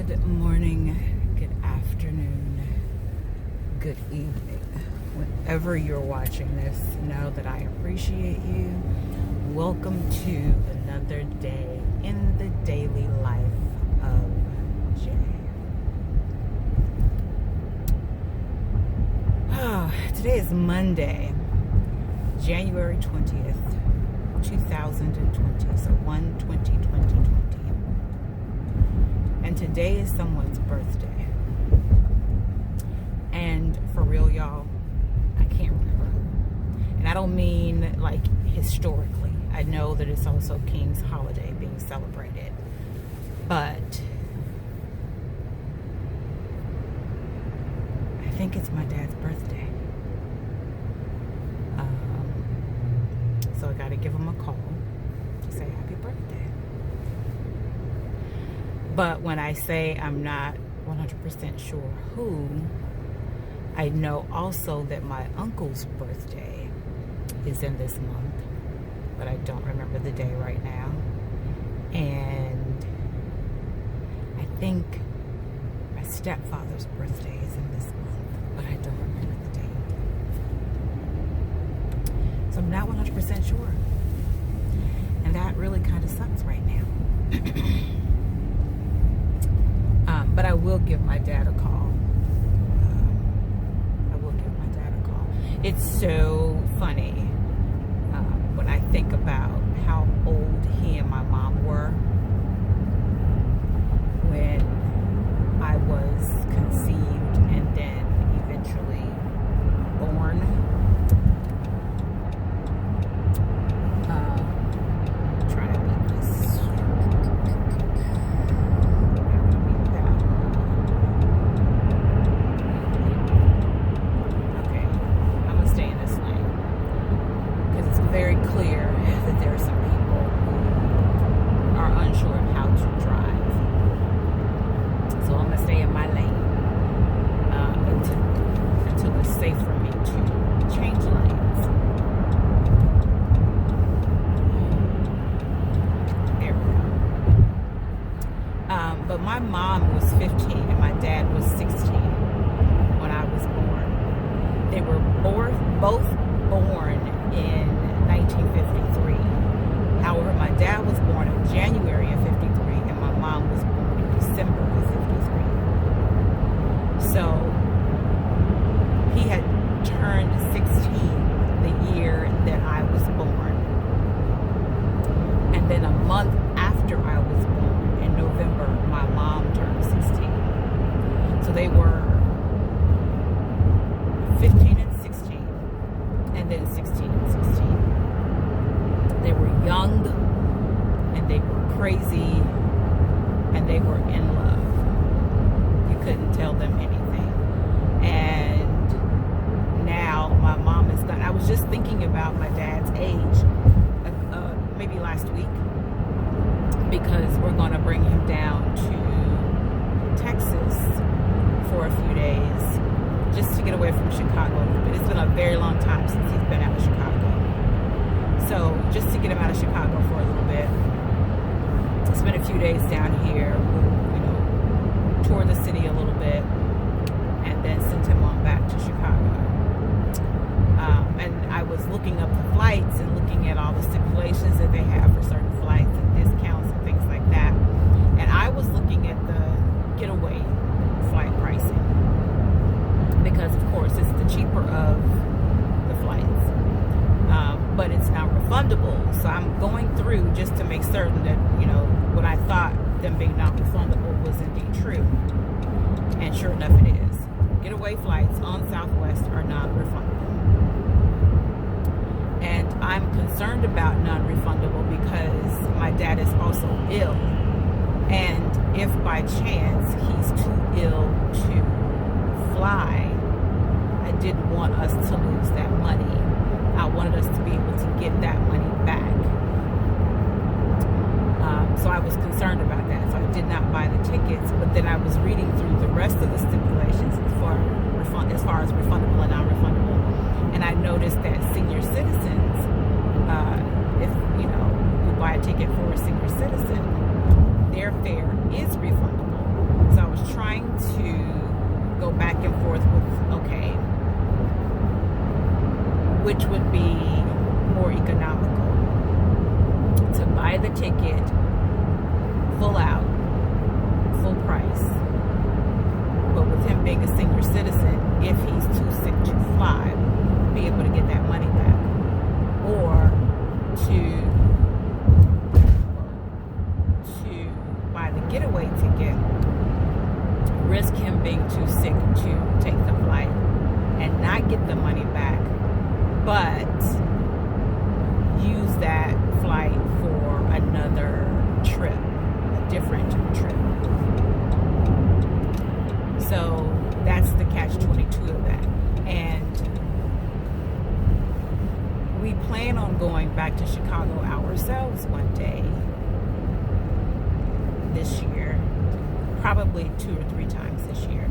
Good morning, good afternoon, good evening. Whenever you're watching this, know that I appreciate you. Welcome to another day in the daily life of Jay. Today is Monday, January 20th, 2020, so 1/20/2020. And today is someone's birthday. And for real, y'all, I can't remember who. And I don't mean like historically. I know that it's also King's holiday being celebrated. But I think it's my dad's birthday. So I got to give him a call to say happy birthday. But when I say I'm not 100% sure who, I know also that my uncle's birthday is in this month, but I don't remember the day right now. And I think my stepfather's birthday is in this month, but I don't remember the date. So I'm not 100% sure. And that really kind of sucks right now. But I will give my dad a call. It's so funny when I think about how old he and my mom were when I was conceived and then eventually born. Trying to beat this. Okay, I'm gonna stay in this lane because it's very clear that there are some people who are unsure of how to drive. So I'm gonna stay in my lane until it's safe for me to change lanes. There we go. But my mom was 15 and my dad was 16 when I was born. They were both born in 1953. However, my dad was born in January of 53 and my mom was born in December of 53. So he had turned 16 the year that I was born. And then a month after I was born, in November, my mom turned 16. So they were 15 and 16, and then 16 and 16. They were young, and they were crazy, and they were in love. You couldn't tell them anything. And now my mom is gone. I was just thinking about my dad's age, maybe last week, because we're going to bring him down to Texas for a few days just to get away from Chicago a little bit. It's been a very long time since he's been out of Chicago. So just to get him out of Chicago for a little bit, spend a few days down here, we'll, tour the city a little bit, and then send him on back to Chicago. And I was looking up the flights and looking at all the stipulations that they have for certain flights and discounts and things like that. And I was looking at the getaway flight pricing because, of course, it's the cheaper of the flights. But it's not refundable. So I'm going through just to make certain that, what I thought them being non-refundable was indeed true. And sure enough, it is. Getaway flights on Southwest are non-refundable. And I'm concerned about non-refundable because my dad is also ill. And if by chance he's too ill to fly, I didn't want us to lose that money. I wanted us to be able to get that money back. So I was concerned about that. So I did not buy the tickets. But then I was reading through the rest of the stipulations as far as refundable and non-refundable. And I noticed that senior citizens, if you buy a ticket for a senior citizen, their fare is refundable. So and forth with, okay, which would be more economical, to buy the ticket full out, full price, but with him being a senior citizen, if he's too sick to fly, be able to get that money back, or to buy the getaway ticket, risk him being too sick to take the flight and not get the money back, but use that flight for another trip, a different trip. So that's the catch-22 of that. And we plan on going back to Chicago ourselves one day this year, probably 2 or 3 times this year.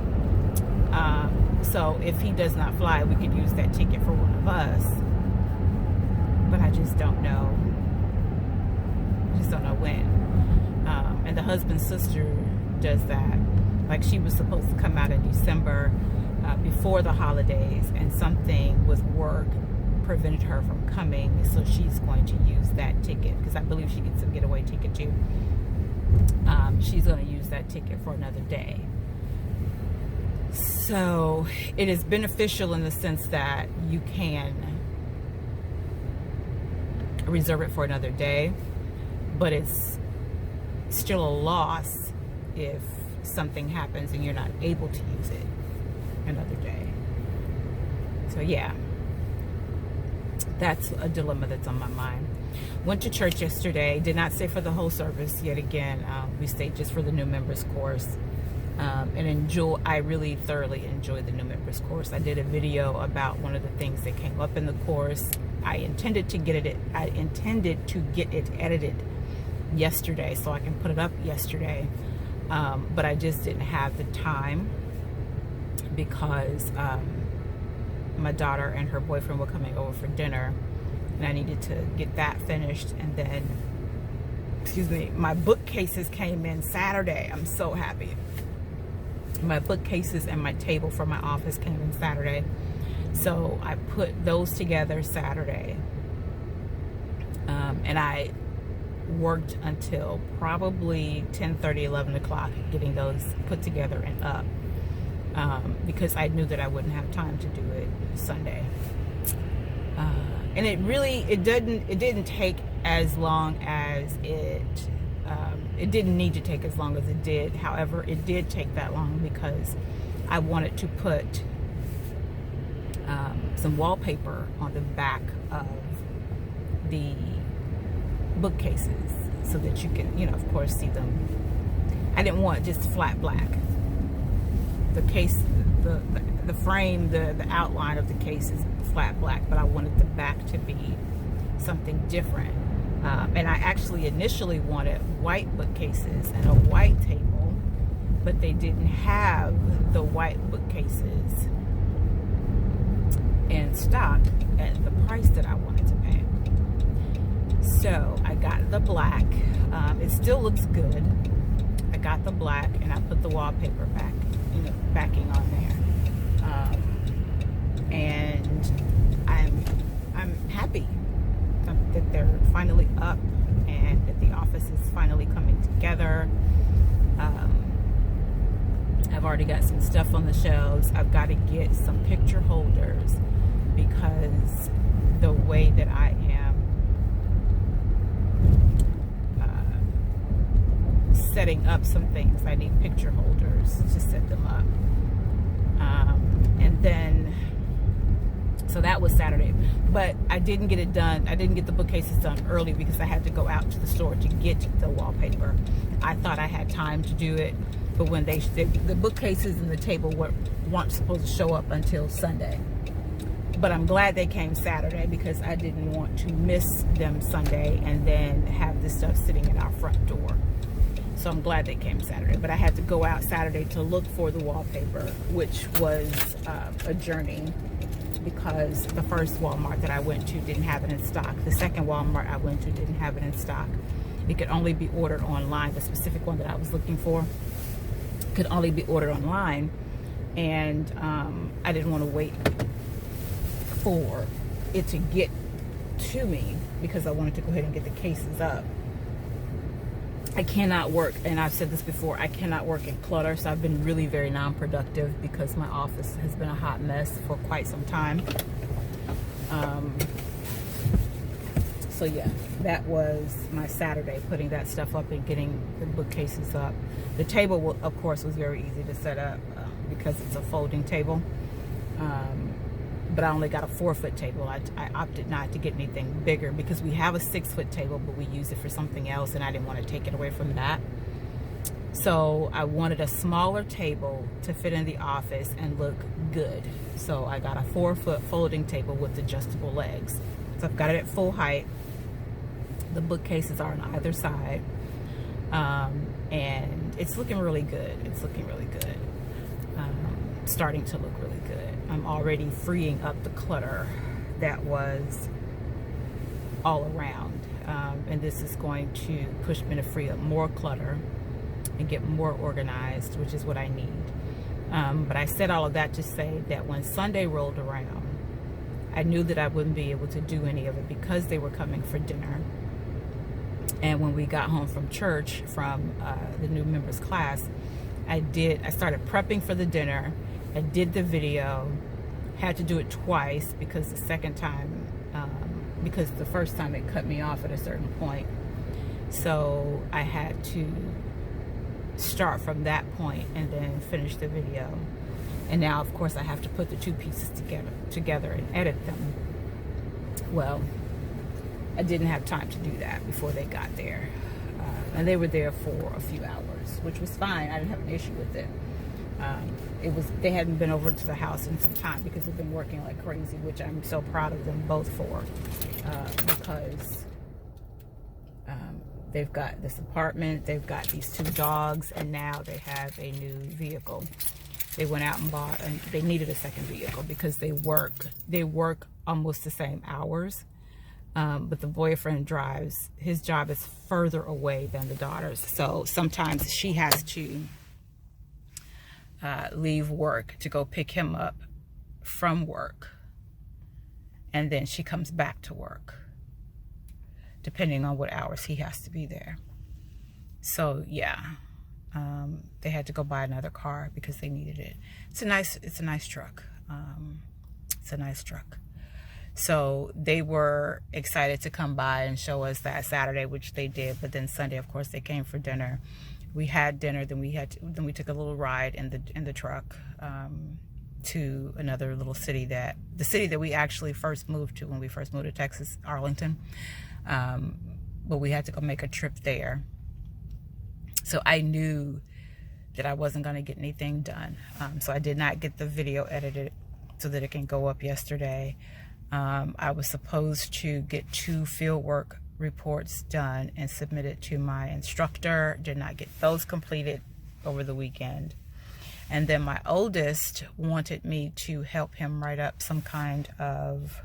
So if he does not fly, we could use that ticket for one of us, but I just don't know. I just don't know when. And the husband's sister does that. Like, she was supposed to come out in December before the holidays, and something with work prevented her from coming, so she's going to use that ticket, because I believe she gets a getaway ticket too. She's going to use that ticket for another day. So it is beneficial in the sense that you can reserve it for another day, but it's still a loss if something happens and you're not able to use it another day. So yeah, that's a dilemma that's on my mind. Went to church yesterday. Did not stay for the whole service yet again. We stayed just for the new members course, and I really thoroughly enjoyed the new members course. I did a video about one of the things that came up in the course. I intended to get it edited yesterday so I can put it up yesterday, but I just didn't have the time because my daughter and her boyfriend were coming over for dinner, and I needed to get that finished. And then, excuse me, my bookcases came in Saturday. I'm so happy. My bookcases and my table for my office came in Saturday. So I put those together Saturday. And I worked until probably 10:30, 11 o'clock getting those put together and up. Because I knew that I wouldn't have time to do it Sunday. And it didn't take as long as it didn't need to take as long as it did. However, it did take that long because I wanted to put some wallpaper on the back of the bookcases so that you can, of course, see them. I didn't want just flat black. The case, the frame, the outline of the case is flat black, but I wanted the back to be something different. And I actually initially wanted white bookcases and a white table, but they didn't have the white bookcases in stock at the price that I wanted to pay. So I got the black. It still looks good. I got the black and I put the wallpaper backing on there. And I'm happy that they're finally up and that the office is finally coming together. I've already got some stuff on the shelves. I've got to get some picture holders because the way that I am setting up some things, I need picture holders to set them up. And then, so that was Saturday, but I didn't get it done. I didn't get the bookcases done early because I had to go out to the store to get the wallpaper. I thought I had time to do it, but when the bookcases and the table weren't supposed to show up until Sunday. But I'm glad they came Saturday because I didn't want to miss them Sunday and then have this stuff sitting at our front door. So I'm glad they came Saturday, but I had to go out Saturday to look for the wallpaper, which was a journey because the first Walmart that I went to didn't have it in stock. The second Walmart I went to didn't have it in stock. It could only be ordered online. The specific one that I was looking for could only be ordered online. and I didn't want to wait for it to get to me because I wanted to go ahead and get the cases up. I cannot work, and I've said this before, I cannot work in clutter, so I've been really very non-productive because my office has been a hot mess for quite some time. So yeah, that was my Saturday, putting that stuff up and getting the bookcases up. The table, of course, was very easy to set up because it's a folding table. But I only got a 4-foot table. I opted not to get anything bigger because we have a 6-foot table, but we use it for something else, and I didn't want to take it away from that. So I wanted a smaller table to fit in the office and look good. So I got a 4-foot folding table with adjustable legs. So I've got it at full height. The bookcases are on either side. And it's looking really good. It's looking really good. Starting to look really good. I'm already freeing up the clutter that was all around. And this is going to push me to free up more clutter and get more organized, which is what I need. But I said all of that to say that when Sunday rolled around, I knew that I wouldn't be able to do any of it because they were coming for dinner. And when we got home from church, from the new members class, I started prepping for the dinner. I did the video, had to do it twice because the second time, because the first time it cut me off at a certain point. So I had to start from that point and then finish the video. And now, of course, I have to put the two pieces together and edit them. Well, I didn't have time to do that before they got there. And they were there for a few hours, which was fine. I didn't have an issue with it. They hadn't been over to the house in some time because they've been working like crazy, which I'm so proud of them both for, because they've got this apartment, they've got these 2 dogs, and now they have a new vehicle. They went out and bought, and they needed a second vehicle because they work almost the same hours. But the boyfriend drives, his job is further away than the daughter's. So sometimes she has to leave work to go pick him up from work. And then she comes back to work, depending on what hours he has to be there. So yeah, they had to go buy another car because they needed it. It's a nice truck. It's a nice truck. So they were excited to come by and show us that Saturday, which they did. But then Sunday, of course, they came for dinner. We had dinner, then we took a little ride in the truck to another little city, the city that we actually first moved to when we first moved to Texas, Arlington. But we had to go make a trip there. So I knew that I wasn't going to get anything done. So I did not get the video edited so that it can go up yesterday. I was supposed to get 2 fieldwork reports done and submitted to my instructor. Did not get those completed over the weekend. And then my oldest wanted me to help him write up some kind of,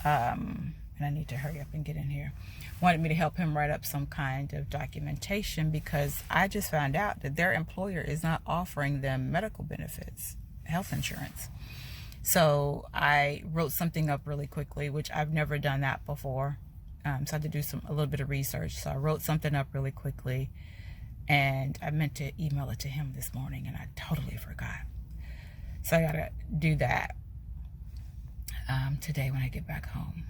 and I need to hurry up and get in here, wanted me to help him write up some kind of documentation because I just found out that their employer is not offering them medical benefits, health insurance. So I wrote something up really quickly, which I've never done that before. So I had to do a little bit of research. So I wrote something up really quickly, and I meant to email it to him this morning, and I totally forgot. So I gotta do that today when I get back home.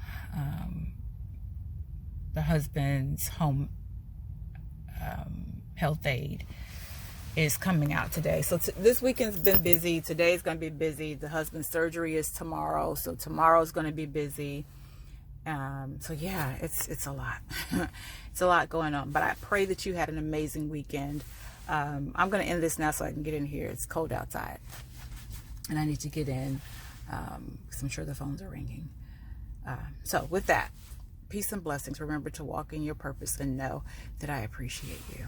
The husband's home health aid is coming out today. So this weekend's been busy. Today's going to be busy. The husband's surgery is tomorrow, so tomorrow's going to be busy. So yeah, it's a lot. It's a lot going on, but I pray that you had an amazing weekend. I'm going to end this now so I can get in here. It's cold outside and I need to get in because I'm sure the phones are ringing. So with that, peace and blessings. Remember to walk in your purpose and know that I appreciate you.